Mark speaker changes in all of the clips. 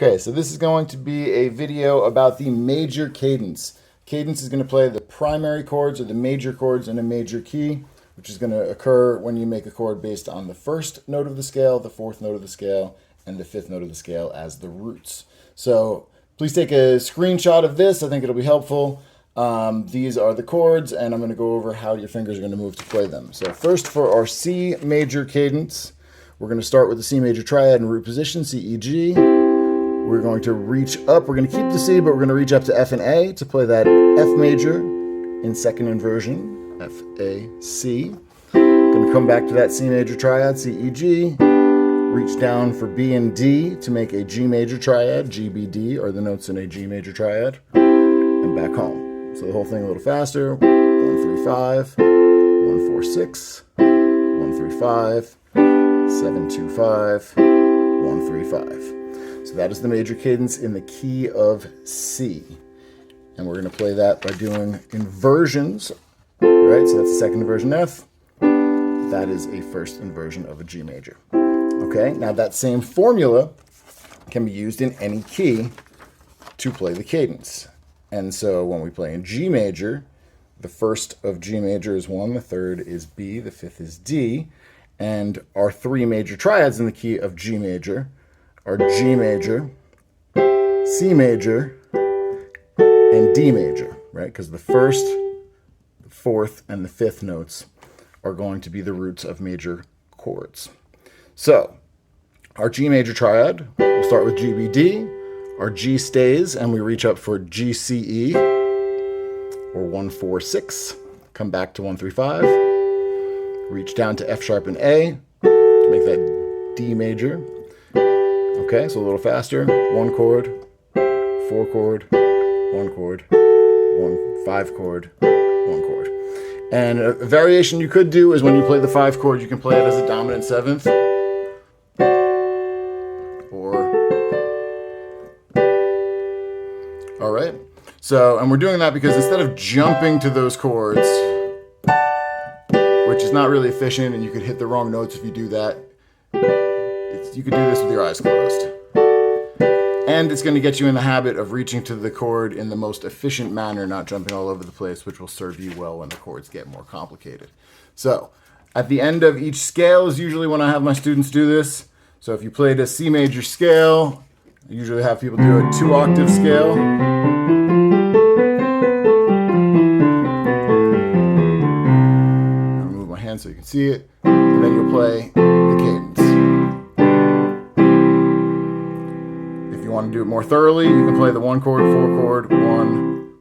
Speaker 1: Okay, so this is going to be a video about the major cadence. Cadence is going to play the primary chords or the major chords in a major key, which is going to occur when you make a chord based on the first note of the scale, the fourth note of the scale, and the fifth note of the scale as the roots. So please take a screenshot of this. I think it'll be helpful. These are the chords, and I'm going to go over how your fingers are going to move to play them. So first, for our C major cadence, we're going to start with the C major triad in root position, C, E, G. We're going to reach up. We're going to keep the C, but we're going to reach up to F and A to play that F major in second inversion, F, A, C. Going to come back to that C major triad, C, E, G. Reach down for B and D to make a G major triad. G, B, D are the notes in a G major triad. And back home. So the whole thing a little faster. 1, 3, 5, 1, 4, 6, 1, 3, 5, 7, 2, 5, 1, 3, 5. So that is the major cadence in the key of C. And we're going to play that by doing inversions, right? So that's the second inversion F. That is a first inversion of a G major. Okay, now that same formula can be used in any key to play the cadence. And so when we play in G major, the first of G major is 1, the third is B, the fifth is D, and our three major triads in the key of G major are G major, C major, and D major, right? Because the first, the fourth, and the fifth notes are going to be the roots of major chords. So our G major triad, we'll start with G, B, D. Our G stays, and we reach up for G, C, E, or 1, 4, 6. Come back to 1, 3, 5. Reach down to F sharp and A to make that D major. Okay, so a little faster. 1 chord, 4 chord, 1 chord, 1, 5 chord, 1 chord. And a variation you could do is when you play the 5 chord, you can play it as a dominant seventh. All right. So, and we're doing that because instead of jumping to those chords, which is not really efficient, and you could hit the wrong notes if you do that, you could do this with your eyes closed. And it's going to get you in the habit of reaching to the chord in the most efficient manner, not jumping all over the place, which will serve you well when the chords get more complicated. So, at the end of each scale is usually when I have my students do this. So if you played a C major scale, I usually have people do a 2-octave scale. I'll move my hand so you can see it. And then you'll play the cadence. If you want to do it more thoroughly, you can play the 1 chord, 4 chord, 1.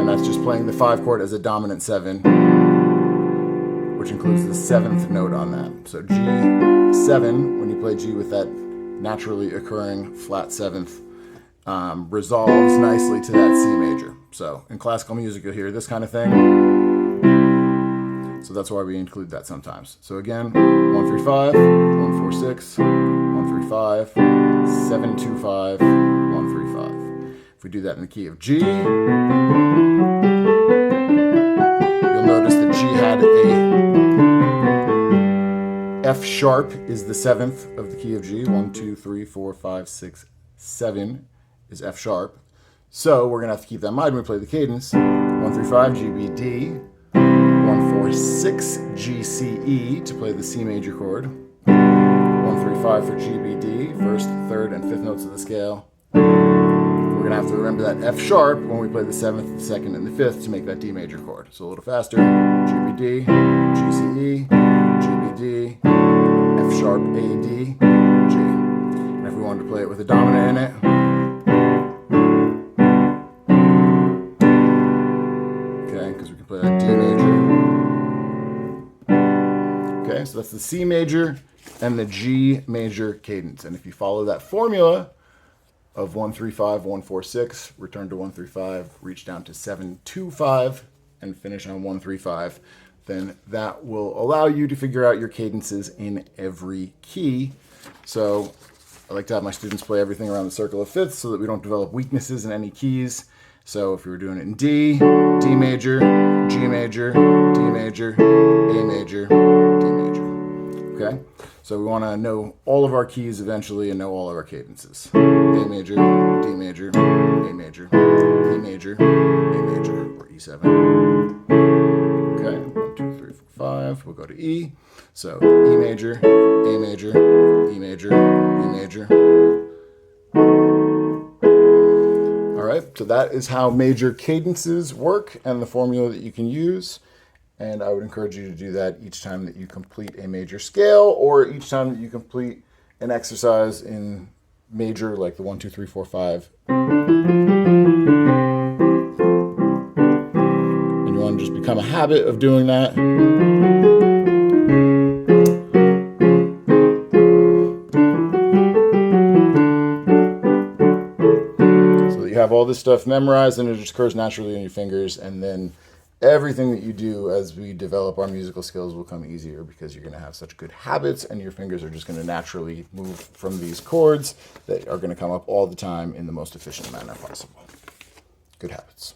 Speaker 1: And that's just playing the 5 chord as a dominant 7, which includes the 7th note on that. So G7, when you play G with that naturally occurring flat 7th, resolves nicely to that C major. So in classical music, you'll hear this kind of thing. So that's why we include that sometimes. So again, 1, 3, 5, 1, 4, 6, 1, 3, 5, 7, 2, 5, 1, 3, 5. If we do that in the key of G, you'll notice that G had a F sharp is the 7th of the key of G. 1, 2, 3, 4, 5, 6, 7 is F sharp. So we're going to have to keep that in mind when we play the cadence. 1, 3, 5, G, B, D. 1, 4, 6, G, C, E to play the C major chord. 1, 3, 5 for G, B, D, first, third, and fifth notes of the scale. We're going to have to remember that F sharp when we play the 7th, the 2nd, and the 5th to make that D major chord. So a little faster. G, B, D, G, C, E, G, B, D, F sharp, A, D, G. And if we wanted to play it with a dominant in it, okay, because we can play that D major. Okay, so that's the C major and the G major cadence. And if you follow that formula of 1, 3, 5, 1, 4, 6, return to 1, 3, 5, reach down to 7, 2, 5, and finish on 1, 3, 5, then that will allow you to figure out your cadences in every key. So I like to have my students play everything around the circle of fifths so that we don't develop weaknesses in any keys. So if we were doing it in D, D major, G major, D major, A major, D major. Okay? So So we want to know all of our keys eventually and know all of our cadences. A major, D major, A major, E major, A major, or E7. Okay, 1, 2, 3, 4, 5. We'll go to E. So E major, A major, E major, E major. All right, so that is how major cadences work and the formula that you can use. And I would encourage you to do that each time that you complete a major scale or each time that you complete an exercise in major, like the 1, 2, 3, 4, 5. And you want to just become a habit of doing that. So that you have all this stuff memorized and it just occurs naturally in your fingers, and then everything that you do as we develop our musical skills will come easier because you're going to have such good habits and your fingers are just going to naturally move from these chords that are going to come up all the time in the most efficient manner possible. Good habits.